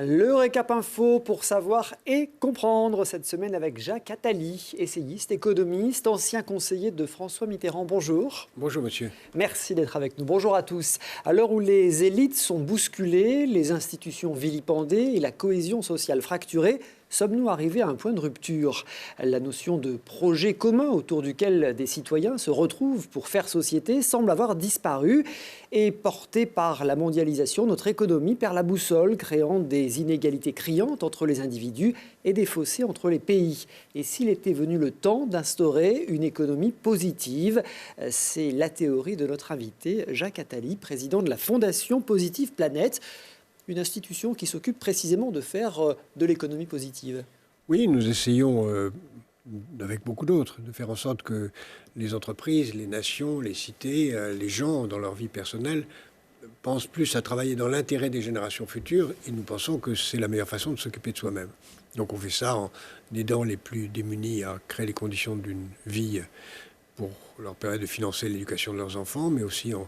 Le récap info pour savoir et comprendre cette semaine avec Jacques Attali, essayiste, économiste, ancien conseiller de François Mitterrand. Bonjour. Bonjour monsieur. Merci d'être avec nous. Bonjour à tous. À l'heure où les élites sont bousculées, les institutions vilipendées et la cohésion sociale fracturée, sommes-nous arrivés à un point de rupture? La notion de projet commun autour duquel des citoyens se retrouvent pour faire société semble avoir disparu. Et portée par la mondialisation, notre économie perd la boussole, créant des inégalités criantes entre les individus et des fossés entre les pays. Et s'il était venu le temps d'instaurer une économie positive, c'est la théorie de notre invité, Jacques Attali, président de la Fondation Positive Planète, une institution qui s'occupe précisément de faire de l'économie positive. Oui, nous essayons, avec beaucoup d'autres, de faire en sorte que les entreprises, les nations, les cités, les gens, dans leur vie personnelle, pensent plus à travailler dans l'intérêt des générations futures, et nous pensons que c'est la meilleure façon de s'occuper de soi-même. Donc on fait ça en aidant les plus démunis à créer les conditions d'une vie pour leur permettre de financer l'éducation de leurs enfants, mais aussi en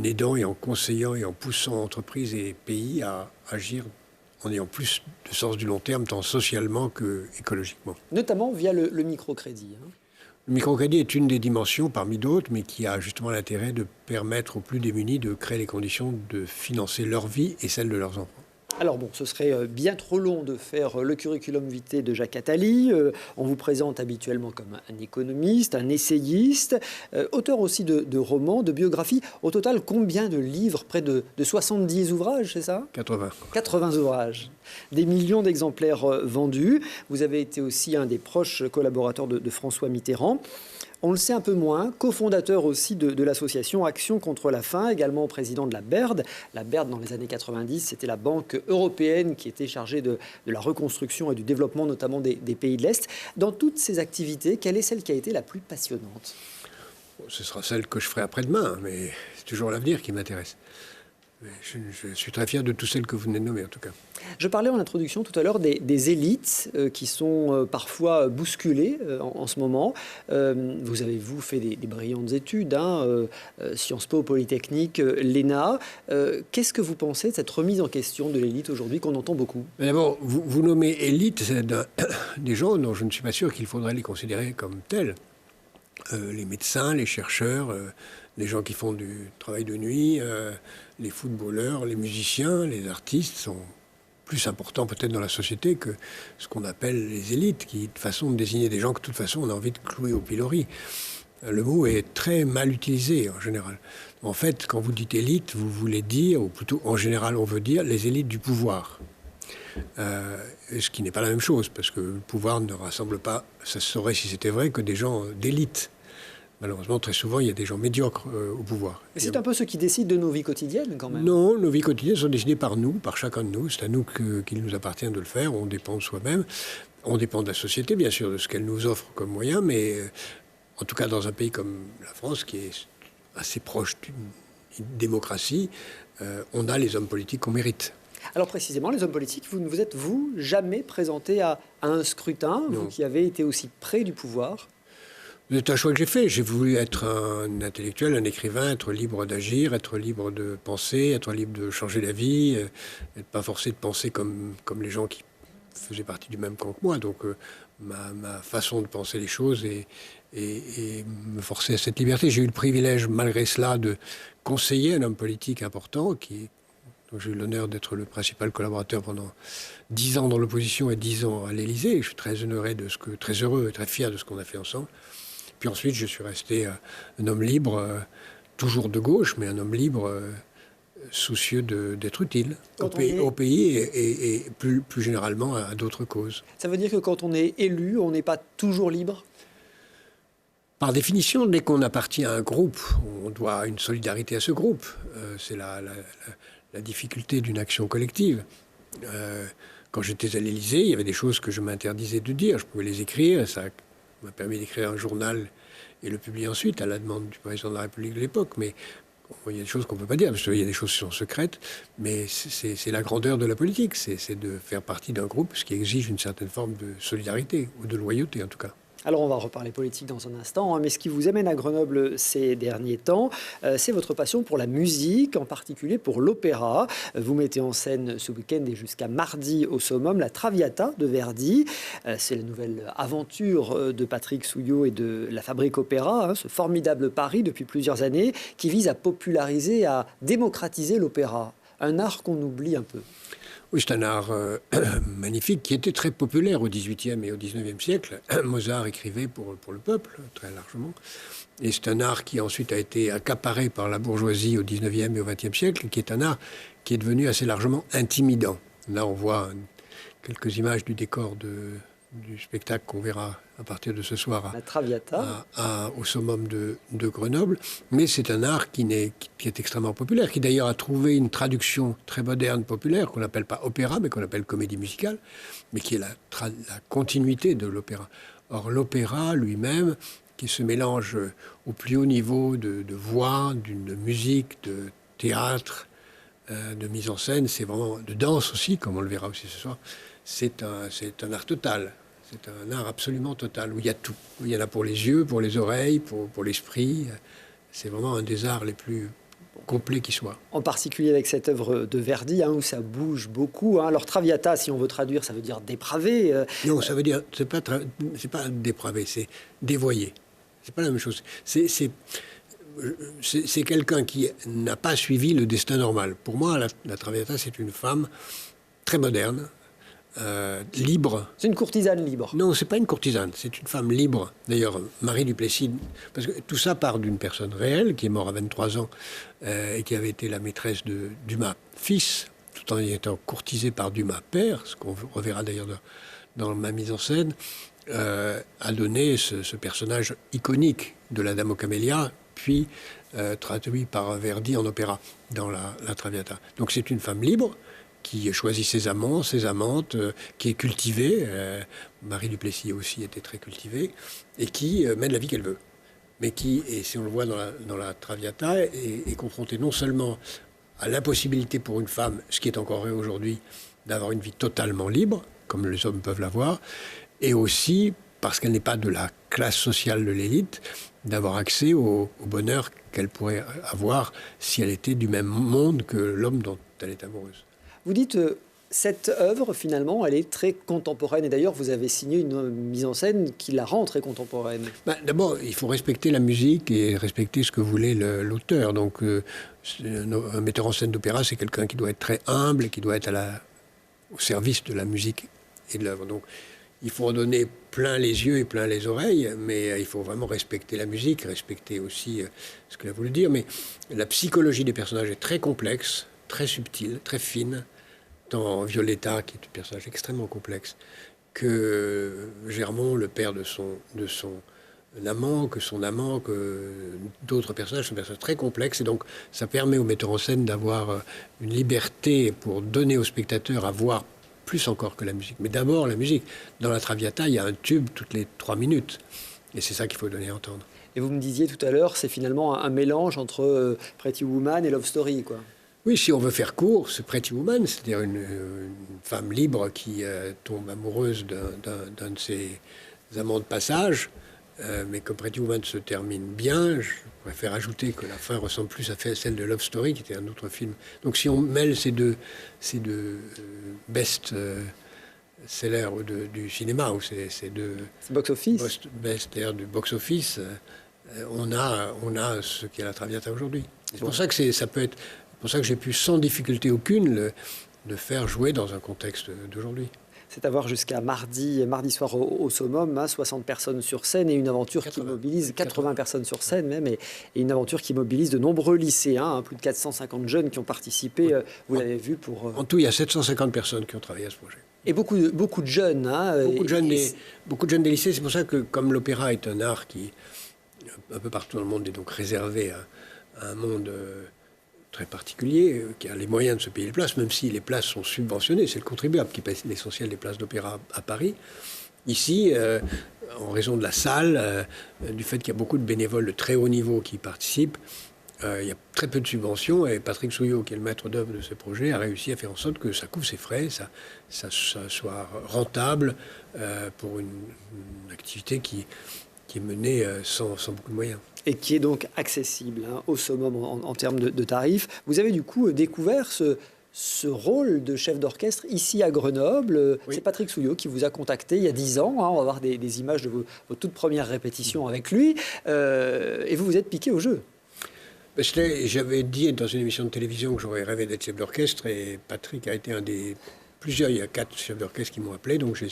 aidant et en conseillant et en poussant entreprises et pays à agir en ayant plus de sens du long terme, tant socialement qu'écologiquement. Notamment via le microcrédit. Le microcrédit est une des dimensions parmi d'autres, mais qui a justement l'intérêt de permettre aux plus démunis de créer les conditions de financer leur vie et celle de leurs enfants. Alors bon, ce serait bien trop long de faire le curriculum vitae de Jacques Attali. On vous présente habituellement comme un économiste, un essayiste, auteur aussi de romans, de biographies. Au total, combien de livres? Près de 70 ouvrages, c'est ça? 80. 80 ouvrages. Des millions d'exemplaires vendus. Vous avez été aussi un des proches collaborateurs de François Mitterrand. On le sait un peu moins, cofondateur aussi de l'association Action contre la faim, également président de la BERD. La BERD, dans les années 90, c'était la banque européenne qui était chargée de la reconstruction et du développement, notamment des pays de l'Est. Dans toutes ces activités, quelle est celle qui a été la plus passionnante? Ce sera celle que je ferai après-demain, mais c'est toujours l'avenir qui m'intéresse. Je suis très fier de toutes celles que vous venez de nommer, en tout cas. Je parlais en introduction tout à l'heure des élites qui sont parfois bousculées en ce moment. Vous avez, fait des brillantes études, Sciences Po, Polytechnique, l'ENA. Qu'est-ce que vous pensez de cette remise en question de l'élite aujourd'hui qu'on entend beaucoup? D'abord, vous nommez élite, c'est des gens dont je ne suis pas sûr qu'il faudrait les considérer comme tels. Les médecins, les chercheurs, les gens qui font du travail de nuit, les footballeurs, les musiciens, les artistes sont plus importants peut-être dans la société que ce qu'on appelle les élites, qui est une façon de désigner des gens que de toute façon on a envie de clouer au pilori. Le mot est très mal utilisé en général. En fait, quand vous dites élite, vous voulez dire, ou plutôt en général on veut dire, les élites du pouvoir. Ce qui n'est pas la même chose, parce que le pouvoir ne rassemble pas, ça se saurait si c'était vrai, que des gens d'élite. Malheureusement, très souvent, il y a des gens médiocres au pouvoir. Mais c'est un peu ceux qui décident de nos vies quotidiennes, quand même. Non, nos vies quotidiennes sont décidées par nous, par chacun de nous. C'est à nous qu'il nous appartient de le faire. On dépend de soi-même. On dépend de la société, bien sûr, de ce qu'elle nous offre comme moyen. Mais en tout cas, dans un pays comme la France, qui est assez proche d'une démocratie, on a les hommes politiques qu'on mérite. Alors précisément, les hommes politiques, vous ne vous êtes, jamais présenté à un scrutin, Non. Vous qui avez été aussi près du pouvoir? C'est un choix que j'ai fait. J'ai voulu être un intellectuel, un écrivain, être libre d'agir, être libre de penser, être libre de changer la vie, n'être pas forcé de penser comme les gens qui faisaient partie du même camp que moi. Donc ma façon de penser les choses et me forcer à cette liberté. J'ai eu le privilège, malgré cela, de conseiller un homme politique important dont j'ai eu l'honneur d'être le principal collaborateur pendant 10 ans dans l'opposition et 10 ans à l'Élysée. Je suis très heureux et très fier de ce qu'on a fait ensemble. Puis ensuite, je suis resté un homme libre, toujours de gauche, mais un homme libre, soucieux d'être utile au pays et plus généralement à d'autres causes. Ça veut dire que quand on est élu, on n'est pas toujours libre? Par définition, dès qu'on appartient à un groupe, on doit une solidarité à ce groupe. C'est la difficulté d'une action collective. Quand j'étais à l'Élysée, il y avait des choses que je m'interdisais de dire. Je pouvais les écrire, ça m'a permis d'écrire un journal et le publier ensuite à la demande du président de la République de l'époque. Mais il y a des choses qu'on ne peut pas dire, parce qu'il y a des choses qui sont secrètes, mais c'est la grandeur de la politique, c'est de faire partie d'un groupe, ce qui exige une certaine forme de solidarité, ou de loyauté en tout cas. Alors on va reparler politique dans un instant, hein, mais ce qui vous amène à Grenoble ces derniers temps, c'est votre passion pour la musique, en particulier pour l'opéra. Vous mettez en scène ce week-end et jusqu'à mardi au Summum la Traviata de Verdi. C'est la nouvelle aventure de Patrick Souillot et de la Fabrique Opéra, hein, ce formidable pari depuis plusieurs années qui vise à populariser, à démocratiser l'opéra. Un art qu'on oublie un peu. Oui, c'est un art magnifique qui était très populaire au XVIIIe et au XIXe siècle. Mozart écrivait pour le peuple, très largement. Et c'est un art qui ensuite a été accaparé par la bourgeoisie au XIXe et au XXe siècle, qui est un art qui est devenu assez largement intimidant. Là, on voit quelques images du décor du spectacle qu'on verra à partir de ce soir la Traviata. Au Summum de Grenoble. Mais c'est un art qui est extrêmement populaire, qui d'ailleurs a trouvé une traduction très moderne, populaire, qu'on n'appelle pas opéra, mais qu'on appelle comédie musicale, mais qui est la continuité de l'opéra. Or, l'opéra lui-même, qui se mélange au plus haut niveau de voix, de musique, de théâtre, de mise en scène, c'est vraiment de danse aussi, comme on le verra aussi ce soir. C'est un art total. C'est un art absolument total, où il y a tout. Il y en a pour les yeux, pour les oreilles, pour l'esprit. C'est vraiment un des arts les plus complets qui soit. En particulier avec cette œuvre de Verdi, hein, où ça bouge beaucoup. Hein. Alors Traviata, si on veut traduire, ça veut dire dépravé. Non, ça veut dire, c'est pas dépravé, c'est dévoyé. C'est pas la même chose. C'est quelqu'un qui n'a pas suivi le destin normal. Pour moi, la Traviata, c'est une femme très moderne, libre. C'est une courtisane libre. Non, c'est pas une courtisane, c'est une femme libre. D'ailleurs, Marie Duplessis, parce que tout ça part d'une personne réelle qui est morte à 23 ans et qui avait été la maîtresse de Dumas fils, tout en étant courtisée par Dumas père, ce qu'on reverra d'ailleurs dans ma mise en scène, a donné ce personnage iconique de la Dame aux Camélias, puis traduit par Verdi en opéra dans la Traviata. Donc c'est une femme libre qui choisit ses amants, ses amantes, qui est cultivée. Marie Duplessis aussi était très cultivée, et qui mène la vie qu'elle veut. Mais qui, et si on le voit dans la Traviata, est confrontée non seulement à l'impossibilité pour une femme, ce qui est encore vrai aujourd'hui, d'avoir une vie totalement libre, comme les hommes peuvent l'avoir, et aussi, parce qu'elle n'est pas de la classe sociale de l'élite, d'avoir accès au bonheur qu'elle pourrait avoir si elle était du même monde que l'homme dont elle est amoureuse. Vous dites, cette œuvre, finalement, elle est très contemporaine. Et d'ailleurs, vous avez signé une mise en scène qui la rend très contemporaine. D'abord, il faut respecter la musique et respecter ce que voulait l'auteur. Donc, un metteur en scène d'opéra, c'est quelqu'un qui doit être très humble et qui doit être au service de la musique et de l'œuvre. Donc, il faut en donner plein les yeux et plein les oreilles, mais il faut vraiment respecter la musique, respecter aussi ce qu'elle a voulu dire. Mais la psychologie des personnages est très complexe, très subtile, très fine. Tant Violetta, qui est un personnage extrêmement complexe, que Germont, le père de son amant, que d'autres personnages sont des personnages très complexes. Et donc, ça permet au metteur en scène d'avoir une liberté pour donner au spectateur à voir plus encore que la musique. Mais d'abord, la musique. Dans la Traviata, il y a un tube toutes les 3 minutes. Et c'est ça qu'il faut donner à entendre. Et vous me disiez tout à l'heure, c'est finalement un mélange entre Pretty Woman et Love Story, quoi. Oui, si on veut faire court, c'est Pretty Woman, c'est-à-dire une femme libre qui tombe amoureuse d'un de ses amants de passage. Mais comme Pretty Woman se termine bien, je préfère ajouter que la fin ressemble plus à celle de Love Story, qui était un autre film. Donc si on mêle ces deux best-sellers du cinéma, ou ces deux box-office, best-sellers du box-office, on a ce qu'est la Traviata aujourd'hui. C'est pour ça que ça peut être... C'est pour ça que j'ai pu, sans difficulté aucune, le faire jouer dans un contexte d'aujourd'hui. C'est à voir jusqu'à mardi soir au Summum, hein, 60 personnes sur scène et une aventure 80. Qui mobilise 80 personnes sur scène même, et une aventure qui mobilise de nombreux lycéens, hein, plus de 450 jeunes qui ont participé, oui. Vous l'avez vu pour... En tout, il y a 750 personnes qui ont travaillé à ce projet. Et beaucoup de jeunes. Hein, beaucoup de jeunes des lycées. C'est pour ça que, comme l'opéra est un art qui, un peu partout dans le monde, est donc réservé à un monde... très particulier, qui a les moyens de se payer les places, même si les places sont subventionnées. C'est le contribuable qui paye l'essentiel des places d'opéra à Paris. Ici, en raison de la salle, du fait qu'il y a beaucoup de bénévoles de très haut niveau qui participent, il y a très peu de subventions et Patrick Souillot, qui est le maître d'œuvre de ce projet, a réussi à faire en sorte que ça couvre ses frais, ça soit rentable pour une activité qui est menée sans beaucoup de moyens. Et qui est donc accessible au summum en termes de tarifs. Vous avez du coup découvert ce rôle de chef d'orchestre ici à Grenoble. Oui. C'est Patrick Souillot qui vous a contacté il y a 10 ans. On va voir des images de vos toutes premières répétitions avec lui. Et vous vous êtes piqué au jeu. J'avais dit dans une émission de télévision que j'aurais rêvé d'être chef d'orchestre et Patrick a été un des plusieurs. Il y a 4 chefs d'orchestre qui m'ont appelé. Donc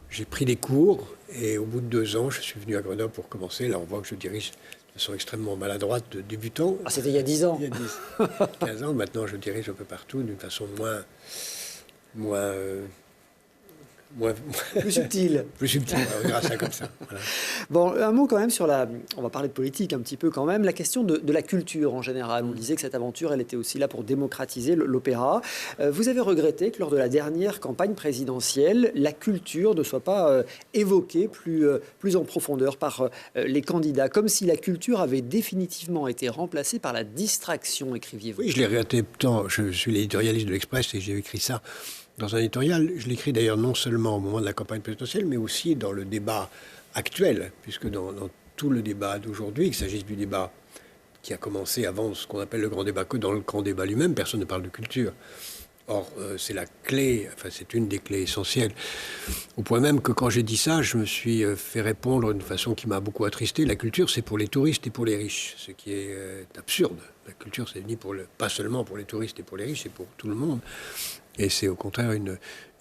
j'ai pris des cours et au bout de 2 ans, je suis venu à Grenoble pour commencer. Là, on voit que je dirige de façon extrêmement maladroite de débutant. Ah, c'était il y a 10 ans. Il y a 15 ans. Maintenant, je dirige un peu partout d'une façon moins plus subtil. Plus subtil, on dira ça comme ça. Voilà. Bon, un mot quand même sur on va parler de politique un petit peu quand même, la question de la culture en général. On disait que cette aventure, elle était aussi là pour démocratiser l'opéra. Vous avez regretté que lors de la dernière campagne présidentielle, la culture ne soit pas évoquée plus en profondeur par les candidats, comme si la culture avait définitivement été remplacée par la distraction, écriviez-vous. Oui, je l'ai regretté tant. Je suis l'éditorialiste de l'Express et j'ai écrit ça dans un éditorial. Je l'écris d'ailleurs non seulement au moment de la campagne présidentielle, mais aussi dans le débat actuel, puisque dans tout le débat d'aujourd'hui, qu'il s'agisse du débat qui a commencé avant ce qu'on appelle le grand débat, que dans le grand débat lui-même, personne ne parle de culture. Or, c'est la clé, enfin c'est une des clés essentielles. Au point même que quand j'ai dit ça, je me suis fait répondre d'une façon qui m'a beaucoup attristé. La culture, c'est pour les touristes et pour les riches, ce qui est absurde. La culture, c'est pas seulement pour les touristes et pour les riches, c'est pour tout le monde. Et c'est au contraire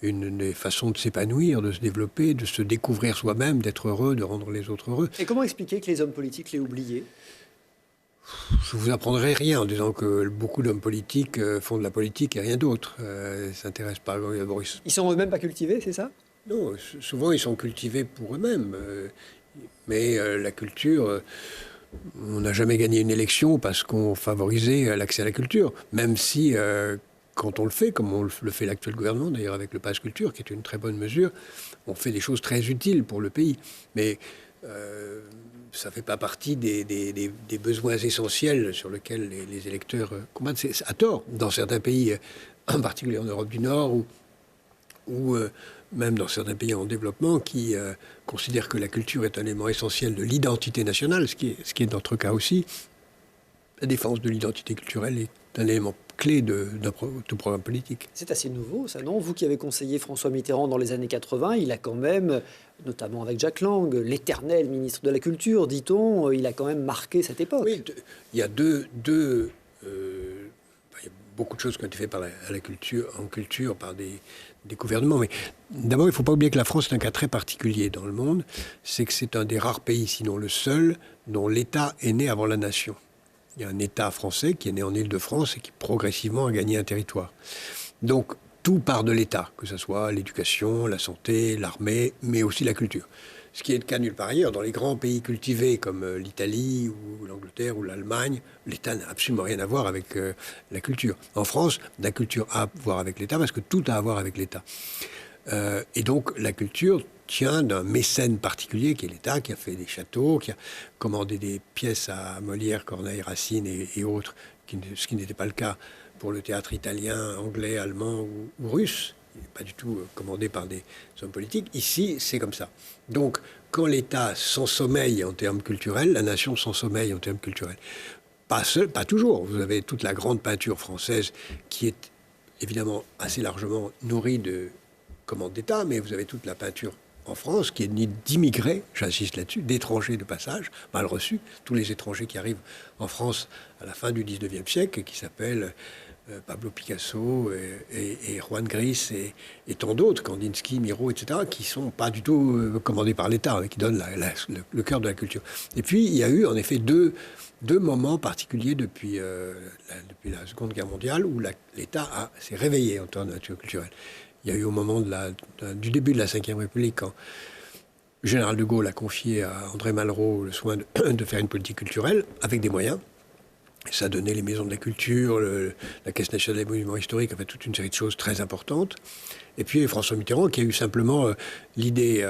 une des façons de s'épanouir, de se développer, de se découvrir soi-même, d'être heureux, de rendre les autres heureux. Et comment expliquer que les hommes politiques l'aient oublié ? Je ne vous apprendrai rien en disant que beaucoup d'hommes politiques font de la politique et rien d'autre. Ils ne s'intéressent pas à Boris. Ils sont eux-mêmes pas cultivés, c'est ça ? Non, souvent ils sont cultivés pour eux-mêmes. Mais la culture, on n'a jamais gagné une élection parce qu'on favorisait l'accès à la culture. Même si, quand on le fait, comme on le fait l'actuel gouvernement, d'ailleurs avec le Pass Culture, qui est une très bonne mesure, on fait des choses très utiles pour le pays. Mais ça ne fait pas partie des besoins essentiels sur lesquels les électeurs combattent. C'est à tort, dans certains pays, en particulier en Europe du Nord, ou même dans certains pays en développement, qui considèrent que la culture est un élément essentiel de l'identité nationale, ce qui est notre cas aussi. La défense de l'identité culturelle est un élément clé de tout programme politique. C'est assez nouveau, ça, non ? Vous qui avez conseillé François Mitterrand dans les années 80, il a quand même, notamment avec Jack Lang, l'éternel ministre de la Culture, dit-on, il a quand même marqué cette époque. Oui, il y a il y a beaucoup de choses qui ont été faites en culture par des gouvernements. Mais d'abord, il ne faut pas oublier que la France est un cas très particulier dans le monde. C'est que c'est un des rares pays, sinon le seul, dont l'État est né avant la nation. Il y a un État français qui est né en Île-de-France et qui progressivement a gagné un territoire. Donc, tout part de l'État, que ce soit l'éducation, la santé, l'armée, mais aussi la culture. Ce qui est le cas nulle part ailleurs. Dans les grands pays cultivés comme l'Italie ou l'Angleterre ou l'Allemagne, l'État n'a absolument rien à voir avec la culture. En France, la culture a à voir avec l'État parce que tout a à voir avec l'État. Et donc, la culture tient d'un mécène particulier qui est l'État, qui a fait des châteaux, qui a commandé des pièces à Molière, Corneille, Racine et autres, ce qui n'était pas le cas pour le théâtre italien, anglais, allemand ou russe. Il n'est pas du tout commandé par des hommes politiques. Ici, c'est comme ça. Donc, quand l'État s'ensommeille en termes culturels, la nation s'ensommeille en termes culturels. Pas toujours. Vous avez toute la grande peinture française qui est évidemment assez largement nourrie de commandes d'État, mais vous avez toute la peinture en France qui est née d'immigrés, j'insiste là-dessus, d'étrangers de passage, mal reçus. Tous les étrangers qui arrivent en France à la fin du 19e siècle, qui s'appellent Pablo Picasso et Juan Gris et tant d'autres, Kandinsky, Miro, etc., qui ne sont pas du tout commandés par l'État, qui donnent le cœur de la culture. Et puis, il y a eu en effet deux moments particuliers depuis la Seconde Guerre mondiale où l'État s'est réveillé en termes de nature culturelle. Il y a eu au moment du début de la Ve République, quand le général de Gaulle a confié à André Malraux le soin de faire une politique culturelle avec des moyens. Et ça a donné les maisons de la culture, la Caisse nationale des monuments historiques, enfin toute une série de choses très importantes. Et puis François Mitterrand qui a eu simplement l'idée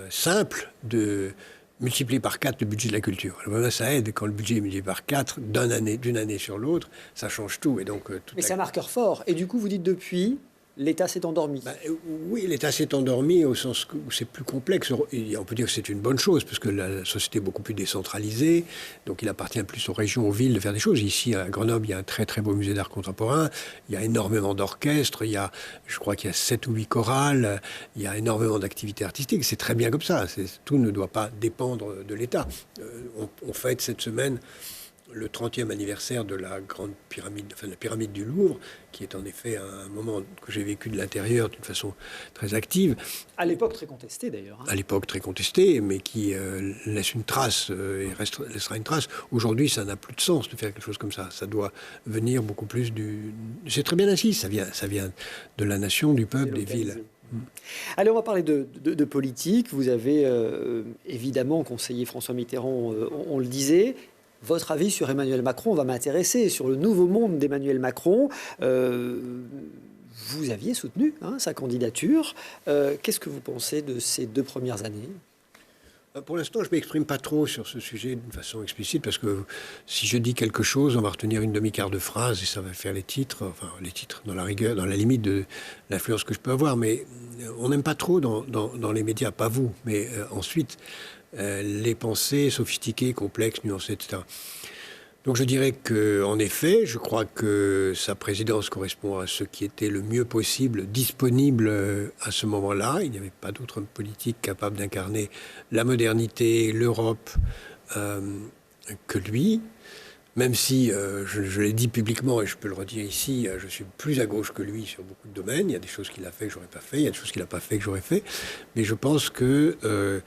simple de multiplier par 4 le budget de la culture. Alors, ben, ça aide quand le budget est multiplié par 4 d'une année sur l'autre, ça change tout. Et donc, Mais c'est un marqueur fort. Et du coup, vous dites depuis, l'État s'est endormi. Oui, l'État s'est endormi au sens où c'est plus complexe. Et on peut dire que c'est une bonne chose, parce que la société est beaucoup plus décentralisée. Donc il appartient plus aux régions, aux villes de faire des choses. Ici, à Grenoble, il y a un très très beau musée d'art contemporain. Il y a énormément d'orchestres. Je crois qu'il y a 7 ou 8 chorales. Il y a énormément d'activités artistiques. C'est très bien comme ça. Tout ne doit pas dépendre de l'État. On fête cette semaine le 30e anniversaire de la grande pyramide, enfin la pyramide du Louvre, qui est en effet un moment que j'ai vécu de l'intérieur d'une façon très active. À l'époque très contestée d'ailleurs. À l'époque très contestée, mais qui laisse une trace et laissera une trace. Aujourd'hui, ça n'a plus de sens de faire quelque chose comme ça. Ça doit venir beaucoup plus du... C'est très bien ainsi, ça vient de la nation, du peuple, des villes. Allez, on va parler de politique. Vous avez évidemment conseillé François Mitterrand, on le disait. Votre avis sur Emmanuel Macron va m'intéresser, sur le nouveau monde d'Emmanuel Macron. Vous aviez soutenu sa candidature. Qu'est-ce que vous pensez de ces 2 premières années ? Pour l'instant, je ne m'exprime pas trop sur ce sujet d'une façon explicite, parce que si je dis quelque chose, on va retenir une demi-quart de phrase et ça va faire les titres dans la rigueur, dans la limite de l'influence que je peux avoir. Mais on n'aime pas trop dans les médias, pas vous, mais ensuite, les pensées sophistiquées, complexes, nuancées, etc. Donc je dirais qu'en effet, je crois que sa présidence correspond à ce qui était le mieux possible, disponible à ce moment-là. Il n'y avait pas d'autre homme politique capable d'incarner la modernité, l'Europe que lui. Même si, je l'ai dit publiquement et je peux le redire ici, je suis plus à gauche que lui sur beaucoup de domaines. Il y a des choses qu'il a fait que j'aurais pas fait, il y a des choses qu'il n'a pas fait que j'aurais fait. Mais je pense que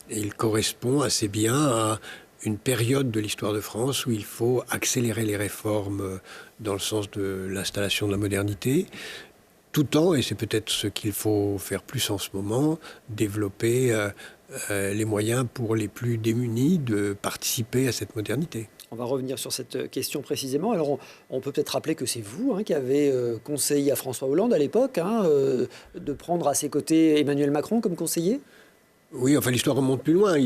il correspond assez bien à une période de l'histoire de France où il faut accélérer les réformes dans le sens de l'installation de la modernité, tout en, et c'est peut-être ce qu'il faut faire plus en ce moment, développer les moyens pour les plus démunis de participer à cette modernité. On va revenir sur cette question précisément. Alors, on peut peut-être rappeler que c'est vous qui avez conseillé à François Hollande à l'époque de prendre à ses côtés Emmanuel Macron comme conseiller. Oui, enfin l'histoire remonte plus loin.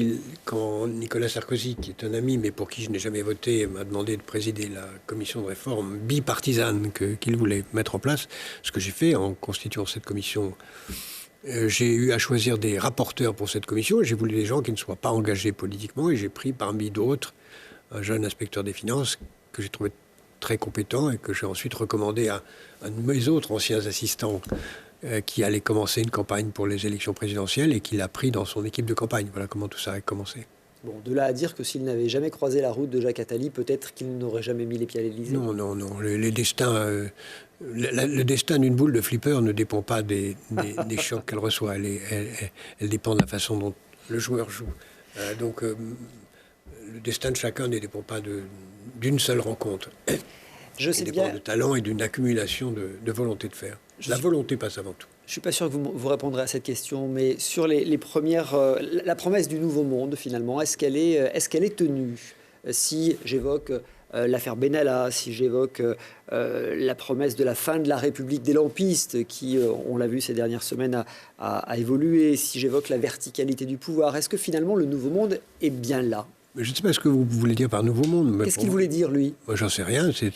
Quand Nicolas Sarkozy, qui est un ami, mais pour qui je n'ai jamais voté, m'a demandé de présider la commission de réforme bipartisane qu'il voulait mettre en place, ce que j'ai fait en constituant cette commission, j'ai eu à choisir des rapporteurs pour cette commission et j'ai voulu des gens qui ne soient pas engagés politiquement et j'ai pris parmi d'autres un jeune inspecteur des finances que j'ai trouvé très compétent et que j'ai ensuite recommandé à un de mes autres anciens assistants qui allait commencer une campagne pour les élections présidentielles et qui l'a pris dans son équipe de campagne. Voilà comment tout ça a commencé. Bon, de là à dire que s'il n'avait jamais croisé la route de Jacques Attali, peut-être qu'il n'aurait jamais mis les pieds à l'Élysée. Non. Le destin d'une boule de flipper ne dépend pas des chocs qu'elle reçoit. Elle dépend de la façon dont le joueur joue. Donc, le destin de chacun ne dépend pas d'une seule rencontre. Je sais Il dépend bien. de talent et d'une accumulation de volonté de faire. La volonté passe avant tout. Je ne suis pas sûr que vous répondrez à cette question, mais sur les premières, la promesse du nouveau monde, finalement, est-ce qu'elle est tenue ? Si j'évoque l'affaire Benalla, si j'évoque la promesse de la fin de la République des lampistes, qui, on l'a vu ces dernières semaines, a évolué, si j'évoque la verticalité du pouvoir, est-ce que finalement le nouveau monde est bien là ? Je ne sais pas ce que vous voulez dire par nouveau monde. Qu'est-ce qu'il voulait dire, lui ? Moi, j'en sais rien. C'est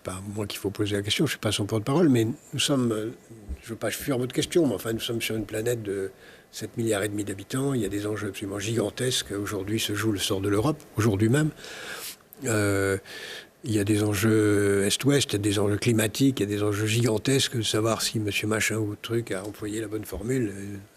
pas moi qu'il faut poser la question. Je ne suis pas son porte-parole. Mais nous sommes... je ne veux pas fuir votre question, mais enfin, nous sommes sur une planète de 7,5 milliards d'habitants. Il y a des enjeux absolument gigantesques. Aujourd'hui se joue le sort de l'Europe, aujourd'hui même. Il y a des enjeux Est-Ouest, il y a des enjeux climatiques, il y a des enjeux gigantesques. De savoir si monsieur machin ou truc a employé la bonne formule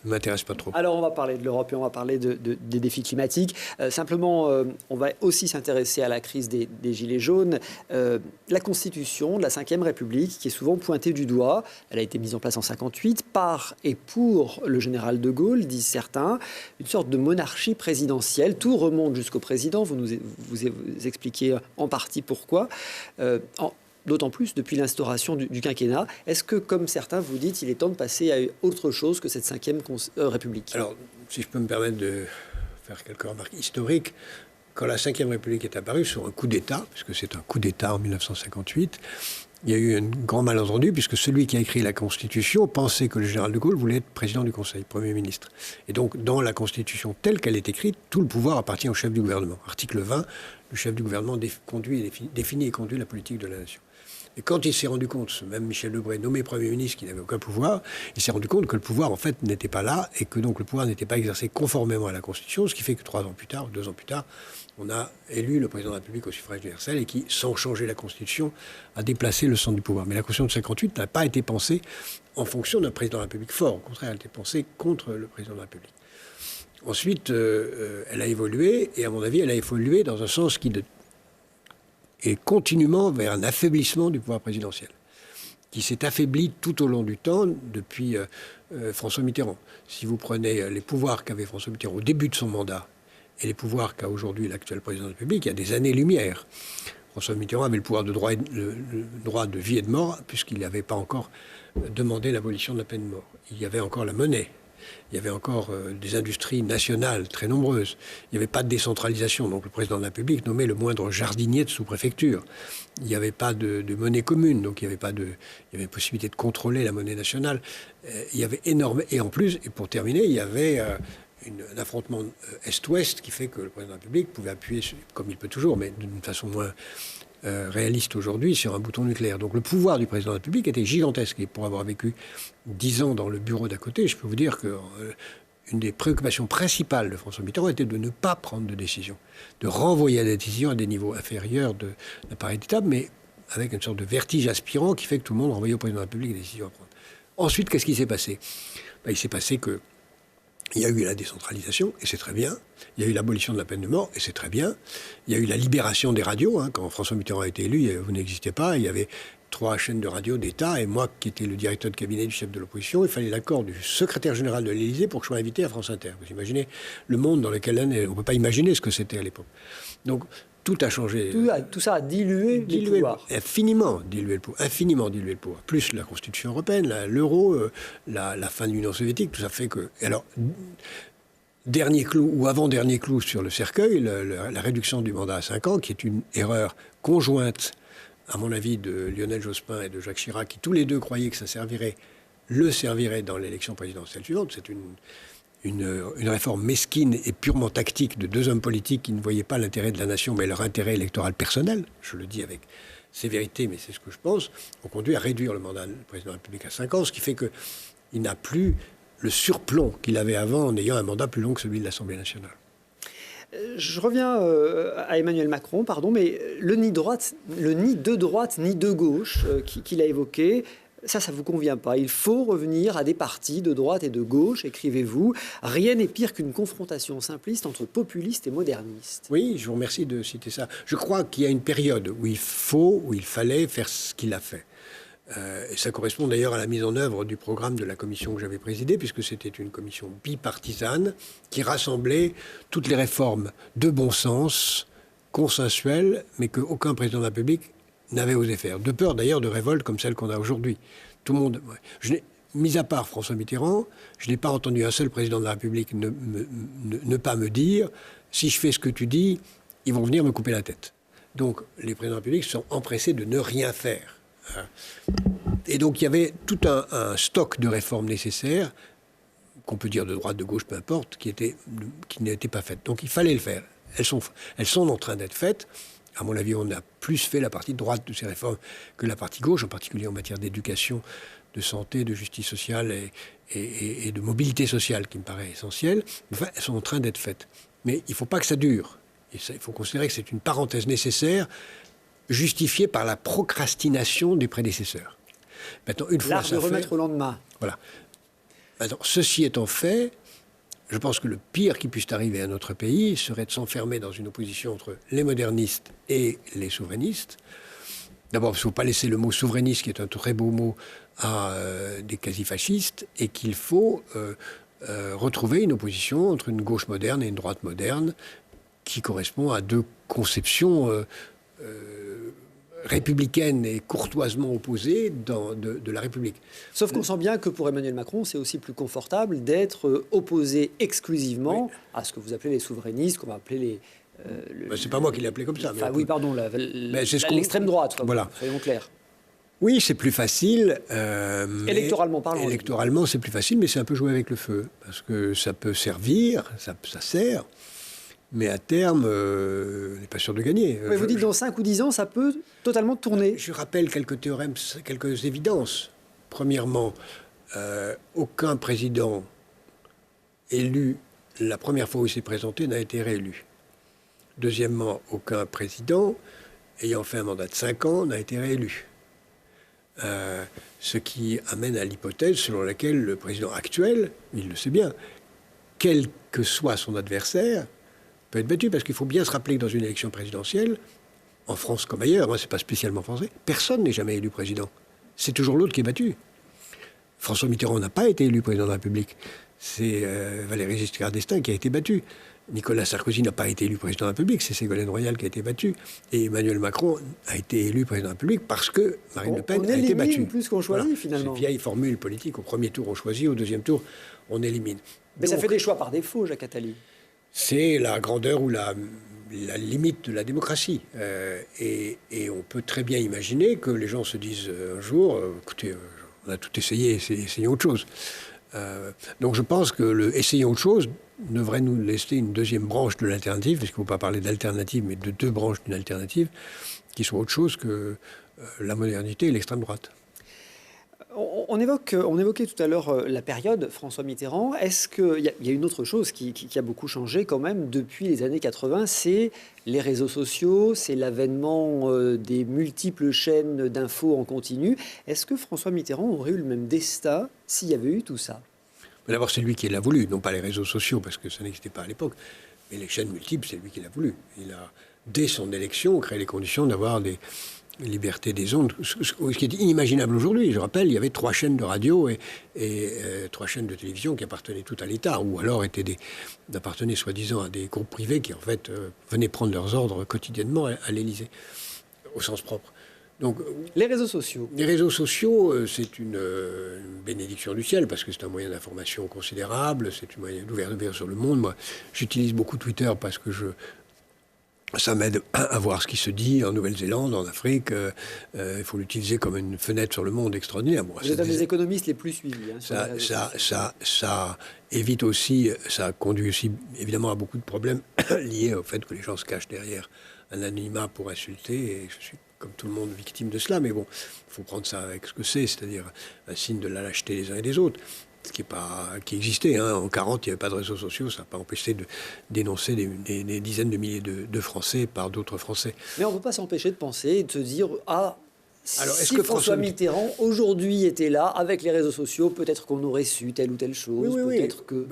ne m'intéresse pas trop. Alors, on va parler de l'Europe et on va parler des défis climatiques. Simplement, on va aussi s'intéresser à la crise des Gilets jaunes. La Constitution de la Ve République, qui est souvent pointée du doigt, elle a été mise en place en 1958 par et pour le général de Gaulle, disent certains, une sorte de monarchie présidentielle. Tout remonte jusqu'au président. Vous expliquez en partie pourquoi. D'autant plus depuis l'instauration du quinquennat. Est-ce que, comme certains vous dites, il est temps de passer à autre chose que cette Ve République ? Alors, si je peux me permettre de faire quelques remarques historiques, quand la Ve République est apparue sur un coup d'État, puisque c'est un coup d'État en 1958, il y a eu un grand malentendu, puisque celui qui a écrit la Constitution pensait que le général de Gaulle voulait être président du Conseil, Premier ministre. Et donc, dans la Constitution telle qu'elle est écrite, tout le pouvoir appartient au chef du gouvernement. Article 20, le chef du gouvernement définit et conduit la politique de la nation. Et quand il s'est rendu compte, ce même Michel Debré, nommé Premier ministre, qui n'avait aucun pouvoir, il s'est rendu compte que le pouvoir, en fait, n'était pas là, et que donc le pouvoir n'était pas exercé conformément à la Constitution, ce qui fait que 2 ans plus tard, on a élu le président de la République au suffrage universel, et qui, sans changer la Constitution, a déplacé le centre du pouvoir. Mais la Constitution de 58 n'a pas été pensée en fonction d'un président de la République fort. Au contraire, elle a été pensée contre le président de la République. Ensuite, elle a évolué, et à mon avis, elle a évolué dans un sens qui et continuellement vers un affaiblissement du pouvoir présidentiel, qui s'est affaibli tout au long du temps depuis François Mitterrand. Si vous prenez les pouvoirs qu'avait François Mitterrand au début de son mandat et les pouvoirs qu'a aujourd'hui l'actuel président de la République, il y a des années-lumière. François Mitterrand avait le pouvoir de droit, le droit de vie et de mort, puisqu'il n'avait pas encore demandé l'abolition de la peine de mort. Il y avait encore la monnaie. Il y avait encore des industries nationales très nombreuses. Il n'y avait pas de décentralisation. Donc le président de la République nommait le moindre jardinier de sous-préfecture. Il n'y avait pas de monnaie commune. Donc il y avait possibilité de contrôler la monnaie nationale. Il y avait et en plus, et pour terminer, il y avait un affrontement Est-Ouest qui fait que le président de la République pouvait appuyer, comme il peut toujours, mais d'une façon moins réaliste aujourd'hui, sur un bouton nucléaire. Donc le pouvoir du président de la République était gigantesque. Et pour avoir vécu 10 ans dans le bureau d'à côté, je peux vous dire que une des préoccupations principales de François Mitterrand était de ne pas prendre de décision, de renvoyer la décision à des niveaux inférieurs de l'appareil d'État, mais avec une sorte de vertige aspirant qui fait que tout le monde renvoyait au président de la République des décisions à prendre. Ensuite, qu'est-ce qui s'est passé ? Il s'est passé que il y a eu la décentralisation, et c'est très bien. Il y a eu l'abolition de la peine de mort, et c'est très bien. Il y a eu la libération des radios. Quand François Mitterrand a été élu, vous n'existiez pas. Il y avait 3 chaînes de radio d'État, et moi, qui étais le directeur de cabinet du chef de l'opposition, il fallait l'accord du secrétaire général de l'Élysée pour que je sois invité à France Inter. Vous imaginez le monde dans lequel on ne peut pas imaginer ce que c'était à l'époque. Donc, tout a changé. Tout ça a dilué les pouvoirs. Infiniment dilué le pouvoir. Plus la Constitution européenne, l'euro, la fin de l'Union soviétique, tout ça fait que... Alors, dernier clou ou avant-dernier clou sur le cercueil, la réduction du mandat à 5 ans, qui est une erreur conjointe, à mon avis, de Lionel Jospin et de Jacques Chirac, qui tous les deux croyaient que ça servirait dans l'élection présidentielle suivante. C'est une réforme mesquine et purement tactique de 2 hommes politiques qui ne voyaient pas l'intérêt de la nation, mais leur intérêt électoral personnel. Je le dis avec sévérité, mais c'est ce que je pense. On conduit à réduire le mandat du président de la République à 5 ans, ce qui fait qu'il n'a plus le surplomb qu'il avait avant en ayant un mandat plus long que celui de l'Assemblée nationale. Je reviens à Emmanuel Macron, mais le ni de droite ni de gauche qu'il a évoqué, ça ne vous convient pas. Il faut revenir à des partis de droite et de gauche, écrivez-vous. Rien n'est pire qu'une confrontation simpliste entre populistes et modernistes. Oui, je vous remercie de citer ça. Je crois qu'il y a une période où il fallait faire ce qu'il a fait. Et ça correspond d'ailleurs à la mise en œuvre du programme de la commission que j'avais présidée, puisque c'était une commission bipartisane qui rassemblait toutes les réformes de bon sens, consensuelles, mais qu'aucun président de la République n'avait osé faire. De peur d'ailleurs de révolte comme celle qu'on a aujourd'hui. Tout le monde... Mis à part François Mitterrand, je n'ai pas entendu un seul président de la République ne pas me dire « si je fais ce que tu dis, ils vont venir me couper la tête ». Donc les présidents de la République sont empressés de ne rien faire. Et donc il y avait tout un stock de réformes nécessaires, qu'on peut dire de droite, de gauche, peu importe, qui n'étaient pas faites. Donc il fallait le faire. Elles sont en train d'être faites. À mon avis, on a plus fait la partie droite de ces réformes que la partie gauche, en particulier en matière d'éducation, de santé, de justice sociale et de mobilité sociale, qui me paraît essentielle. Enfin, elles sont en train d'être faites. Mais il ne faut pas que ça dure. Il faut considérer que c'est une parenthèse nécessaire, justifiée par la procrastination des prédécesseurs. Maintenant, une fois l'art de remettre au lendemain. Voilà. Maintenant, ceci étant fait, je pense que le pire qui puisse arriver à notre pays serait de s'enfermer dans une opposition entre les modernistes et les souverainistes. D'abord, parce qu'il ne faut pas laisser le mot souverainiste, qui est un très beau mot, à des quasi-fascistes, et qu'il faut retrouver une opposition entre une gauche moderne et une droite moderne qui correspond à 2 conceptions républicaine et courtoisement opposée de la République. Sauf qu'on sent bien que pour Emmanuel Macron, c'est aussi plus confortable d'être opposé exclusivement à ce que vous appelez les souverainistes, qu'on va appeler les... c'est pas moi qui l'ai appelé comme ça. Enfin, oui, pardon, l'extrême droite, voilà. Soyons clairs. Oui, c'est plus facile. Électoralement parlant. Électoralement, c'est plus facile, mais c'est un peu jouer avec le feu. Parce que ça peut servir, ça sert, mais à terme, on n'est pas sûr de gagner. Mais vous dites dans 5 ou 10 ans, ça peut totalement tourner. Je rappelle quelques théorèmes, quelques évidences. Premièrement, aucun président élu la première fois où il s'est présenté n'a été réélu. Deuxièmement, aucun président ayant fait un mandat de 5 ans n'a été réélu. Ce qui amène à l'hypothèse selon laquelle le président actuel, il le sait bien, quel que soit son adversaire, peut être battu. Parce qu'il faut bien se rappeler que dans une élection présidentielle, en France comme ailleurs, c'est pas spécialement français, personne n'est jamais élu président. C'est toujours l'autre qui est battu. François Mitterrand n'a pas été élu président de la République. C'est Valéry Giscard d'Estaing qui a été battu. Nicolas Sarkozy n'a pas été élu président de la République, c'est Ségolène Royal qui a été battu. Et Emmanuel Macron a été élu président de la République parce que Marine Le Pen a été battue. Plus qu'on choisit, voilà, finalement. C'est une vieille formule politique. Au premier tour, on choisit. Au deuxième tour, on élimine. Mais donc, ça fait des choix par défaut, Jacques Attali. C'est la grandeur ou la limite de la démocratie. Et on peut très bien imaginer que les gens se disent un jour, écoutez, on a tout essayé, essayons autre chose. Donc je pense que essayons autre chose devrait nous laisser une deuxième branche de l'alternative, parce qu'il ne faut pas parler d'alternative, mais de deux branches d'une alternative, qui soit autre chose que la modernité et l'extrême droite. On évoquait tout à l'heure la période François Mitterrand. Est-ce qu'il y a une autre chose qui a beaucoup changé quand même depuis les années 80, c'est les réseaux sociaux, c'est l'avènement des multiples chaînes d'infos en continu. Est-ce que François Mitterrand aurait eu le même destin s'il y avait eu tout ça ? D'abord, c'est lui qui l'a voulu, non pas les réseaux sociaux, parce que ça n'existait pas à l'époque, mais les chaînes multiples, c'est lui qui l'a voulu. Il a, dès son élection, créé les conditions d'avoir des libertés des ondes, ce qui est inimaginable aujourd'hui. Je rappelle, il y avait 3 chaînes de radio et 3 chaînes de télévision qui appartenaient toutes à l'État, ou alors appartenaient soi-disant à des groupes privés qui, en fait, venaient prendre leurs ordres quotidiennement à l'Élysée, au sens propre. Donc, les réseaux sociaux. Les réseaux sociaux, c'est une bénédiction du ciel, parce que c'est un moyen d'information considérable, c'est un moyen d'ouverture sur le monde. Moi, j'utilise beaucoup Twitter parce que ça m'aide à voir ce qui se dit en Nouvelle-Zélande, en Afrique. Il faut l'utiliser comme une fenêtre sur le monde extraordinaire. Bon, vous êtes un des économistes les plus suivis. Ça évite aussi, ça conduit aussi évidemment à beaucoup de problèmes liés au fait que les gens se cachent derrière un anonymat pour insulter. Et je suis, comme tout le monde, victime de cela. Mais bon, il faut prendre ça avec ce que c'est-à-dire un signe de la lâcheté des uns et des autres. Ce qui existait. En 1940, il n'y avait pas de réseaux sociaux. Ça n'a pas empêché de dénoncer des dizaines de milliers de Français par d'autres Français. Mais on ne peut pas s'empêcher de penser et de se dire alors, si François Mitterrand aujourd'hui était là, avec les réseaux sociaux, peut-être qu'on aurait su telle ou telle chose. Oui, peut-être que...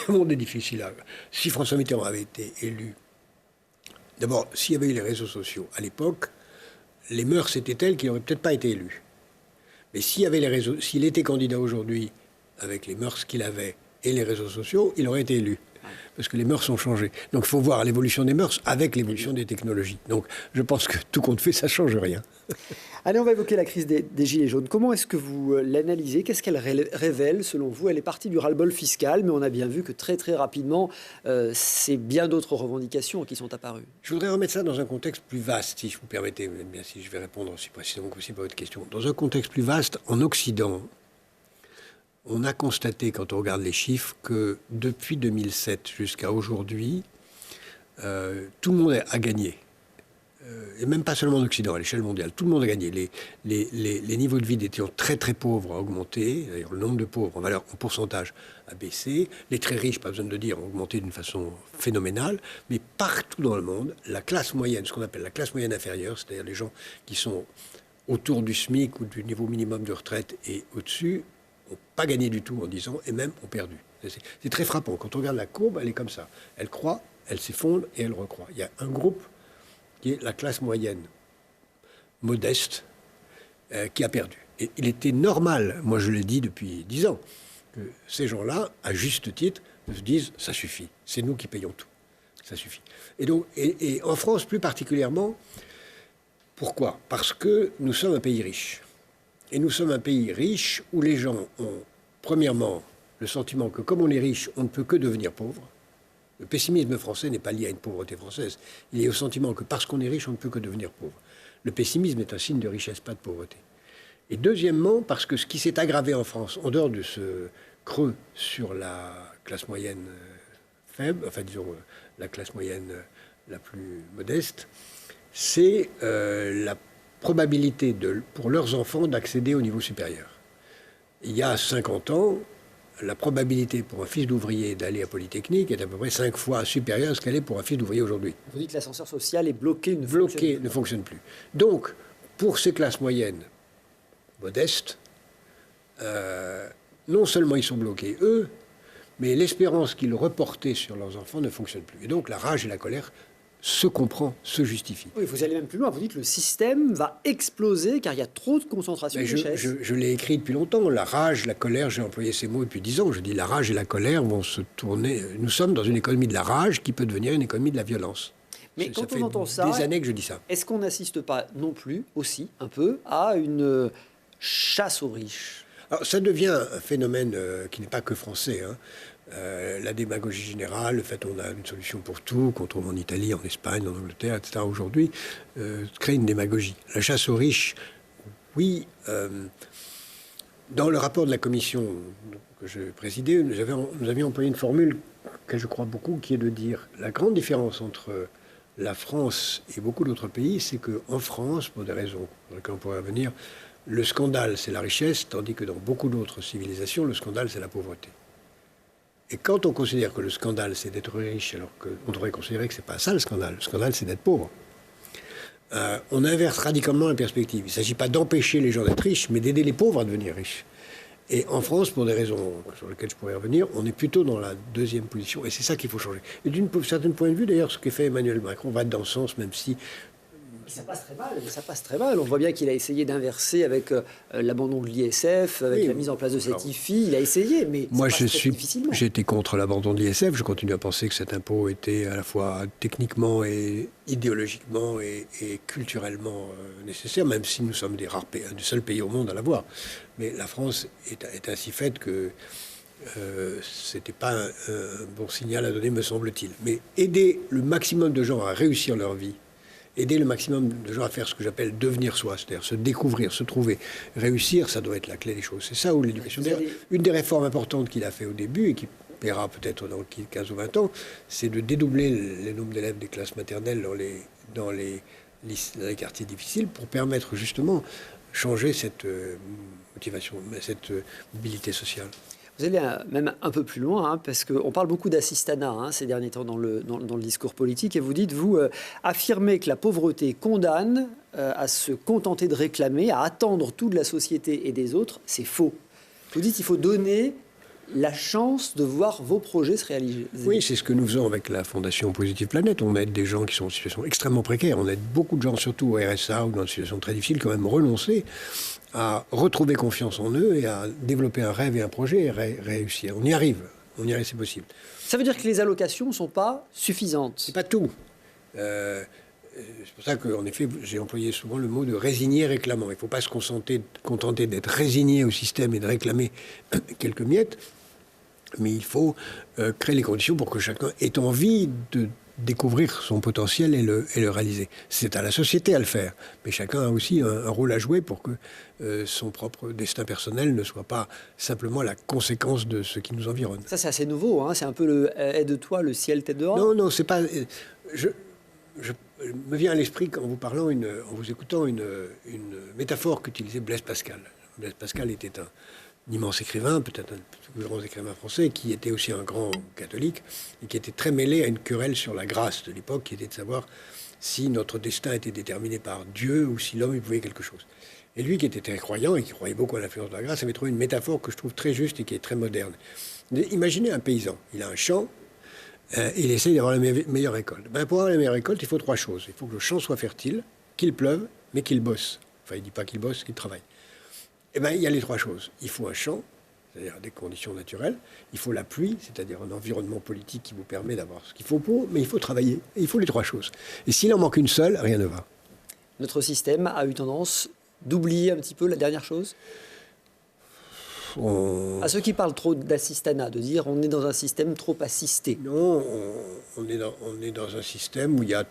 Le monde est difficile. Si François Mitterrand avait été élu, d'abord, s'il y avait eu les réseaux sociaux à l'époque, les mœurs étaient telles qu'il n'aurait peut-être pas été élu. Mais s'il était candidat aujourd'hui, avec les mœurs qu'il avait et les réseaux sociaux, il aurait été élu. Parce que les mœurs ont changé. Donc il faut voir l'évolution des mœurs avec l'évolution des technologies. Donc je pense que tout compte fait, ça ne change rien. Allez, on va évoquer la crise des Gilets jaunes. Comment est-ce que vous l'analysez ? Qu'est-ce qu'elle révèle selon vous ? Elle est partie du ras-le-bol fiscal, mais on a bien vu que très très rapidement, c'est bien d'autres revendications qui sont apparues. Je voudrais remettre ça dans un contexte plus vaste, si vous permettez, bien si je vais répondre aussi précisément que possible à votre question. Dans un contexte plus vaste, en Occident, on a constaté, quand on regarde les chiffres, que depuis 2007 jusqu'à aujourd'hui, tout le monde a gagné. Et même pas seulement en Occident, à l'échelle mondiale. Tout le monde a gagné. Les niveaux de vie des gens très très pauvres ont augmenté. D'ailleurs, le nombre de pauvres en pourcentage a baissé. Les très riches, pas besoin de le dire, ont augmenté d'une façon phénoménale. Mais partout dans le monde, la classe moyenne, ce qu'on appelle la classe moyenne inférieure, c'est-à-dire les gens qui sont autour du SMIC ou du niveau minimum de retraite et au-dessus, n'ont pas gagné du tout en 10 ans et même ont perdu. C'est très frappant. Quand on regarde la courbe, elle est comme ça. Elle croît, elle s'effondre et elle recroît. Il y a un groupe qui est la classe moyenne, modeste, qui a perdu. Et il était normal, moi je l'ai dit depuis 10 ans, que ces gens-là, à juste titre, se disent « ça suffit, c'est nous qui payons tout, ça suffit ». Et en France plus particulièrement, pourquoi ? Parce que nous sommes un pays riche. Et nous sommes un pays riche où les gens ont, premièrement, le sentiment que comme on est riche, on ne peut que devenir pauvre. Le pessimisme français n'est pas lié à une pauvreté française. Il est au sentiment que parce qu'on est riche, on ne peut que devenir pauvre. Le pessimisme est un signe de richesse, pas de pauvreté. Et deuxièmement, parce que ce qui s'est aggravé en France, en dehors de ce creux sur la classe moyenne faible, enfin disons la classe moyenne la plus modeste, c'est la probabilité pour leurs enfants d'accéder au niveau supérieur. Il y a 50 ans, la probabilité pour un fils d'ouvrier d'aller à Polytechnique est à peu près 5 fois supérieure à ce qu'elle est pour un fils d'ouvrier aujourd'hui. Vous dites que l'ascenseur social est bloqué, ne fonctionne plus. Donc, pour ces classes moyennes modestes, non seulement ils sont bloqués, eux, mais l'espérance qu'ils reportaient sur leurs enfants ne fonctionne plus. Et donc, la rage et la colère se comprend, se justifie. Oui, vous allez même plus loin. Vous dites que le système va exploser car il y a trop de concentration de richesse. Je l'ai écrit depuis longtemps. La rage, la colère, j'ai employé ces mots depuis 10 ans. Je dis la rage et la colère vont se tourner. Nous sommes dans une économie de la rage qui peut devenir une économie de la violence. Mais quand on entend ça, des années que je dis ça. Est-ce qu'on n'assiste pas non plus, aussi, un peu, à une chasse aux riches? Alors, ça devient un phénomène qui n'est pas que français, hein. La démagogie générale, le fait qu'on a une solution pour tout, qu'on trouve en Italie, en Espagne, en Angleterre, etc. aujourd'hui, crée une démagogie. La chasse aux riches, oui. Dans le rapport de la commission que je présidais, nous avions employé une formule que je crois beaucoup, qui est de dire la grande différence entre la France et beaucoup d'autres pays, c'est qu'en France, pour des raisons sur lesquelles on pourrait revenir, le scandale, c'est la richesse, tandis que dans beaucoup d'autres civilisations, le scandale, c'est la pauvreté. Et quand on considère que le scandale, c'est d'être riche, alors qu'on devrait considérer que ce n'est pas ça le scandale c'est d'être pauvre, on inverse radicalement la perspective. Il ne s'agit pas d'empêcher les gens d'être riches, mais d'aider les pauvres à devenir riches. Et en France, pour des raisons sur lesquelles je pourrais revenir, on est plutôt dans la deuxième position. Et c'est ça qu'il faut changer. Et d'un certain point de vue, d'ailleurs, ce qu'a fait Emmanuel Macron va dans ce sens, même si... Ça passe très mal, ça passe très mal. On voit bien qu'il a essayé d'inverser avec l'abandon de l'ISF, avec la mise en place de cette IFI. Il a essayé, mais moi, difficilement. J'étais contre l'abandon de l'ISF. Je continue à penser que cet impôt était à la fois techniquement et idéologiquement et culturellement nécessaire, même si nous sommes des seul pays au monde à l'avoir. Mais la France est ainsi faite que c'était pas un bon signal à donner, me semble-t-il. Mais aider le maximum de gens à réussir leur vie, aider le maximum de gens à faire ce que j'appelle devenir soi, c'est-à-dire se découvrir, se trouver, réussir, ça doit être la clé des choses. C'est ça où l'éducation... Une des réformes importantes qu'il a fait au début et qui paiera peut-être dans 15 ou 20 ans, c'est de dédoubler les nombres d'élèves des classes maternelles dans les quartiers difficiles pour permettre justement changer cette motivation, cette mobilité sociale. Vous allez même un peu plus loin, hein, parce qu'on parle beaucoup d'assistanat ces derniers temps dans le discours politique, et vous dites, vous affirmez que la pauvreté condamne à se contenter de réclamer, à attendre tout de la société et des autres. C'est faux. Vous dites qu'il faut donner la chance de voir vos projets se réaliser. Oui, c'est ce que nous faisons avec la Fondation Positive Planète. On aide des gens qui sont en situation extrêmement précaire. On aide beaucoup de gens, surtout au RSA ou dans une situation très difficile, qui ont même renoncé à retrouver confiance en eux et à développer un rêve et un projet et réussir. On y arrive, c'est possible. Ça veut dire que les allocations ne sont pas suffisantes? C'est pas tout. C'est pour ça qu'en effet, j'ai employé souvent le mot de résigner réclamant. Il ne faut pas se contenter d'être résigné au système et de réclamer quelques miettes, mais il faut créer les conditions pour que chacun ait envie de découvrir son potentiel et le réaliser. C'est à la société à le faire, mais chacun a aussi un rôle à jouer pour que son propre destin personnel ne soit pas simplement la conséquence de ce qui nous environne. Ça, c'est assez nouveau, hein. C'est un peu le « aide-toi, le ciel t'aidera ». Non, c'est pas... Je me vient à l'esprit, en vous parlant, en vous écoutant, une métaphore qu'utilisait Blaise Pascal. Blaise Pascal était un immense écrivain, peut-être un des plus grands écrivains français, qui était aussi un grand catholique et qui était très mêlé à une querelle sur la grâce de l'époque, qui était de savoir si notre destin était déterminé par Dieu ou si l'homme y pouvait quelque chose. Et lui, qui était très croyant et qui croyait beaucoup à l'influence de la grâce, avait trouvé une métaphore que je trouve très juste et qui est très moderne. Imaginez un paysan, il a un champ, il essaye d'avoir la meilleure récolte. Pour avoir la meilleure récolte, il faut 3 choses. Il faut que le champ soit fertile, qu'il pleuve, mais qu'il bosse. Enfin, il ne dit pas qu'il bosse, qu'il travaille. Il y a les 3 choses. Il faut un champ, c'est-à-dire des conditions naturelles. Il faut la pluie, c'est-à-dire un environnement politique qui vous permet d'avoir ce qu'il faut pour, mais il faut travailler. Et il faut les 3 choses. Et s'il en manque une seule, rien ne va. Notre système a eu tendance d'oublier un petit peu la dernière chose. À ceux qui parlent trop d'assistanat, de dire on est dans un système trop assisté. Non, on est dans un système où il y a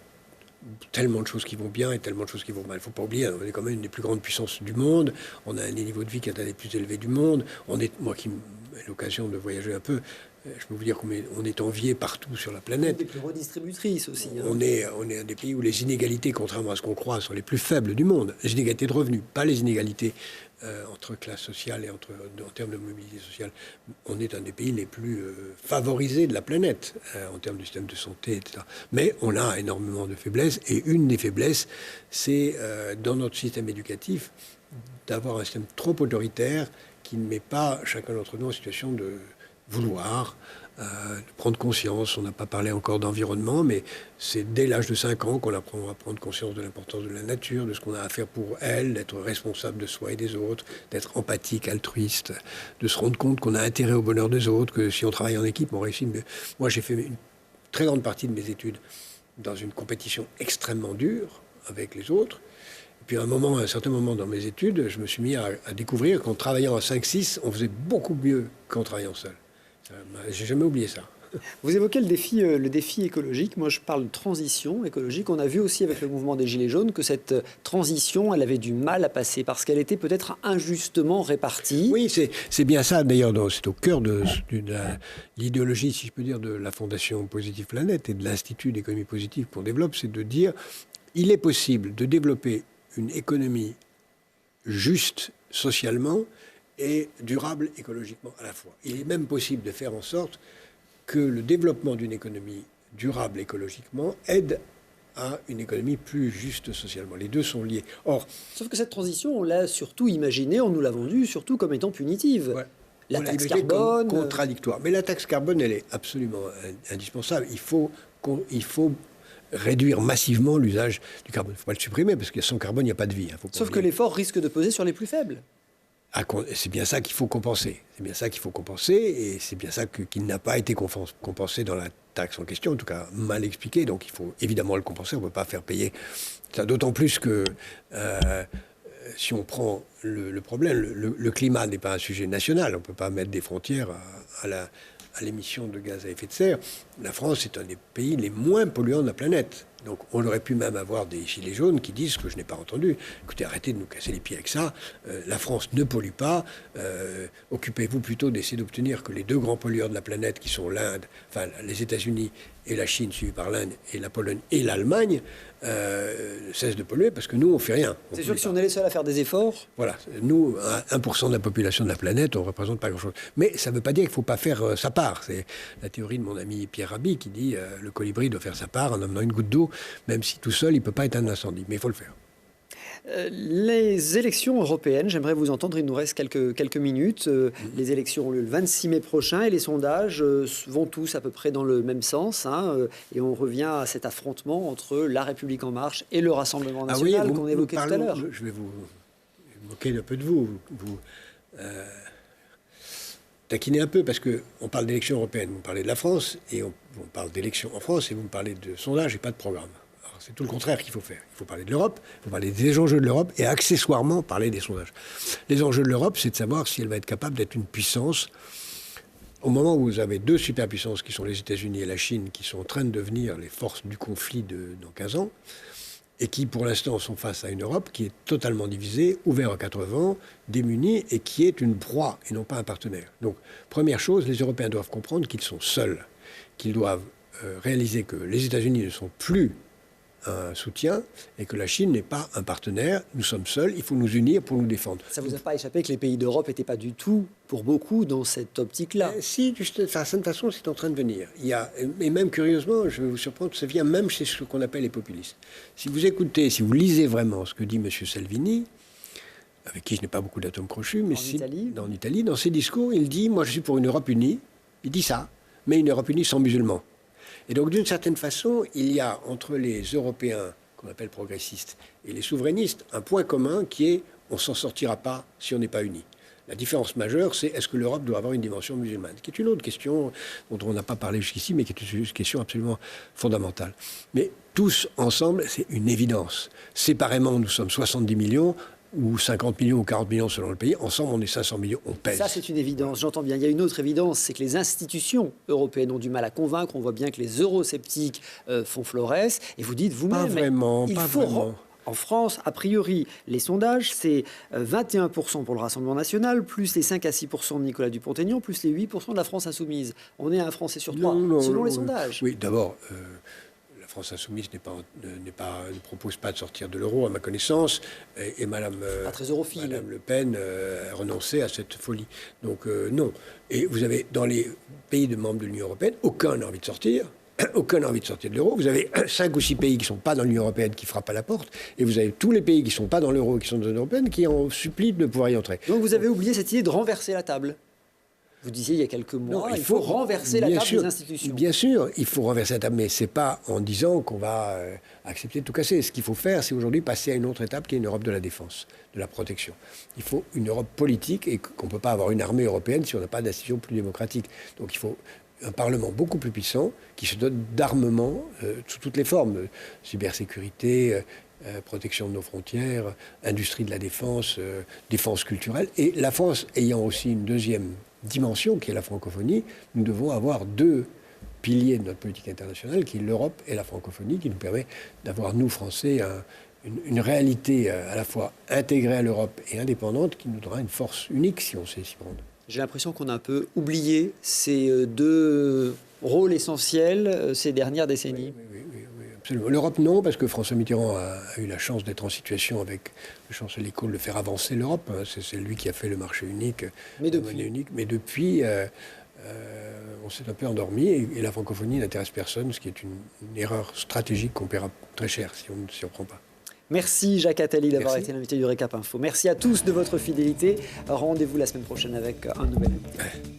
tellement de choses qui vont bien et tellement de choses qui vont mal. Il ne faut pas oublier, on est quand même une des plus grandes puissances du monde. On a un des niveaux de vie qui est un des plus élevés du monde. Moi qui ai l'occasion de voyager un peu, je peux vous dire qu'on est envié partout sur la planète. Des plus redistributrices aussi. Hein. On est un des pays où les inégalités, contrairement à ce qu'on croit, sont les plus faibles du monde. Les inégalités de revenus, pas les inégalités entre classes sociales et en termes de mobilité sociale. On est un des pays les plus favorisés de la planète en termes du système de santé, etc. Mais on a énormément de faiblesses. Et une des faiblesses, c'est dans notre système éducatif d'avoir un système trop autoritaire qui ne met pas chacun d'entre nous en situation de vouloir, de prendre conscience. On n'a pas parlé encore d'environnement, mais c'est dès l'âge de 5 ans qu'on apprend à prendre conscience de l'importance de la nature, de ce qu'on a à faire pour elle, d'être responsable de soi et des autres, d'être empathique, altruiste, de se rendre compte qu'on a intérêt au bonheur des autres, que si on travaille en équipe, on réussit mieux. Moi, j'ai fait une très grande partie de mes études dans une compétition extrêmement dure avec les autres. Et puis à un certain moment dans mes études, je me suis mis à découvrir qu'en travaillant à 5-6, on faisait beaucoup mieux qu'en travaillant seul. J'ai jamais oublié ça. Vous évoquez le défi écologique. Moi, je parle de transition écologique. On a vu aussi avec le mouvement des Gilets jaunes que cette transition, elle avait du mal à passer parce qu'elle était peut-être injustement répartie. Oui, c'est bien ça. D'ailleurs, c'est au cœur de l'idéologie, si je peux dire, de la Fondation Positive Planète et de l'Institut d'économie positive qu'on développe, c'est de dire il est possible de développer une économie juste socialement et durable écologiquement à la fois. Il est même possible de faire en sorte que le développement d'une économie durable écologiquement aide à une économie plus juste socialement. Les deux sont liés. Sauf que cette transition, on l'a surtout imaginée, on nous l'a vendue surtout comme étant punitive. Ouais. La taxe carbone... contradictoire. Mais la taxe carbone, elle est absolument indispensable. Il faut réduire massivement l'usage du carbone. Il ne faut pas le supprimer, parce que sans carbone, il n'y a pas de vie. Sauf que l'effort risque de peser sur les plus faibles. C'est bien ça qu'il faut compenser. C'est bien ça qu'il faut compenser, et c'est bien ça qu'il n'a pas été compensé dans la taxe en question, en tout cas mal expliqué. Donc il faut évidemment le compenser. On ne peut pas faire payer ça. D'autant plus que si on prend le problème, le climat n'est pas un sujet national. On ne peut pas mettre des frontières à l'émission de gaz à effet de serre. La France est un des pays les moins polluants de la planète. Donc on aurait pu même avoir des gilets jaunes qui disent, que je n'ai pas entendu, écoutez, arrêtez de nous casser les pieds avec ça, la France ne pollue pas, occupez-vous plutôt d'essayer d'obtenir que les deux grands pollueurs de la planète, qui sont l'Inde, enfin les États-Unis et la Chine, suivis par l'Inde et la Pologne et l'Allemagne, cessent de polluer, parce que nous, on ne fait rien. C'est sûr que si on est les seuls à faire des efforts... Voilà, nous, 1% de la population de la planète, on ne représente pas grand-chose. Mais ça ne veut pas dire qu'il ne faut pas faire sa part. C'est la théorie de mon ami Pierre Rabhi qui dit le colibri doit faire sa part en amenant une goutte d'eau, même si tout seul, il ne peut pas éteindre l'incendie. Mais il faut le faire. Les élections européennes, j'aimerais vous entendre, il nous reste quelques minutes. Les élections ont lieu le 26 mai prochain et les sondages vont tous à peu près dans le même sens. Et on revient à cet affrontement entre La République En Marche et le Rassemblement National qu'on évoquait tout à l'heure. Je vais vous moquer un peu de vous. Taquiner un peu, parce qu'on parle d'élections européennes, vous parlez de la France, et on parle d'élections en France, et vous me parlez de sondages et pas de programme. Alors c'est tout le contraire qu'il faut faire. Il faut parler de l'Europe, il faut parler des enjeux de l'Europe, et accessoirement parler des sondages. Les enjeux de l'Europe, c'est de savoir si elle va être capable d'être une puissance. Au moment où vous avez deux superpuissances, qui sont les États-Unis et la Chine, qui sont en train de devenir les forces du conflit dans 15 ans, et qui, pour l'instant, sont face à une Europe qui est totalement divisée, ouverte aux 4 vents, démunie, et qui est une proie, et non pas un partenaire. Donc, première chose, les Européens doivent comprendre qu'ils sont seuls, qu'ils doivent réaliser que les États-Unis ne sont plus un soutien, et que la Chine n'est pas un partenaire. Nous sommes seuls, il faut nous unir pour nous défendre. Ça ne vous a pas échappé que les pays d'Europe n'étaient pas du tout, pour beaucoup, dans cette optique-là? Si, d'une certaine façon, c'est en train de venir. Et même curieusement, je vais vous surprendre, ça vient même chez ce qu'on appelle les populistes. Si vous écoutez, si vous lisez vraiment ce que dit M. Salvini, avec qui je n'ai pas beaucoup d'atomes crochus, mais en Italie, dans ses discours, il dit « Moi, je suis pour une Europe unie ». Il dit ça, mais une Europe unie sans musulmans. Et donc, d'une certaine façon, il y a entre les Européens, qu'on appelle progressistes, et les souverainistes, un point commun qui est on ne s'en sortira pas si on n'est pas unis. La différence majeure, c'est est-ce que l'Europe doit avoir une dimension musulmane, qui est une autre question dont on n'a pas parlé jusqu'ici, mais qui est une question absolument fondamentale. Mais tous ensemble, c'est une évidence. Séparément, nous sommes 70 millions. ou 50 millions ou 40 millions selon le pays. Ensemble, on est 500 millions, on pèse. Ça, c'est une évidence, j'entends bien. Il y a une autre évidence, c'est que les institutions européennes ont du mal à convaincre. On voit bien que les eurosceptiques font florès. Et vous dites vous-même... Pas vraiment, il pas faut vraiment. En France, a priori, les sondages, c'est 21% pour le Rassemblement national, plus les 5 à 6% de Nicolas Dupont-Aignan, plus les 8% de la France insoumise. On est à un Français sur trois, selon les sondages. Oui, d'abord, la France insoumise ne propose pas de sortir de l'euro, à ma connaissance, et Madame Le Pen a renoncé à cette folie. Donc non. Et vous avez, dans les pays de membres de l'Union européenne, aucun n'a envie de sortir. Aucun n'a envie de sortir de l'euro. Vous avez 5 ou 6 pays qui ne sont pas dans l'Union européenne qui frappent à la porte. Et vous avez tous les pays qui ne sont pas dans l'euro et qui sont dans l'Union européenne qui en supplient de pouvoir y entrer. Donc vous avez oublié cette idée de renverser la table. Vous disiez il y a quelques mois, il faut renverser la table des institutions. Bien sûr, il faut renverser la table, mais ce n'est pas en disant qu'on va accepter de tout casser. Ce qu'il faut faire, c'est aujourd'hui passer à une autre étape qui est une Europe de la défense, de la protection. Il faut une Europe politique et qu'on ne peut pas avoir une armée européenne si on n'a pas d'institutions plus démocratiques. Donc il faut un Parlement beaucoup plus puissant qui se dote d'armement sous toutes les formes, cybersécurité, protection de nos frontières, industrie de la défense, défense culturelle. Et la France ayant aussi une deuxième dimension qui est la francophonie, nous devons avoir deux piliers de notre politique internationale qui est l'Europe et la francophonie qui nous permet d'avoir, nous Français, une réalité à la fois intégrée à l'Europe et indépendante qui nous donnera une force unique si on sait s'y prendre. J'ai l'impression qu'on a un peu oublié ces deux rôles essentiels ces dernières décennies. Oui, absolument. L'Europe, non, parce que François Mitterrand a eu la chance d'être en situation avec le chancelier Kohl de faire avancer l'Europe. C'est lui qui a fait le marché unique, la monnaie unique. Mais depuis, on s'est un peu endormi et la francophonie n'intéresse personne, ce qui est une erreur stratégique qu'on paiera très cher si on ne s'y reprend pas. Merci Jacques Attali d'avoir été l'invité du Récap Info. Merci à tous de votre fidélité. Rendez-vous la semaine prochaine avec un nouvel invité.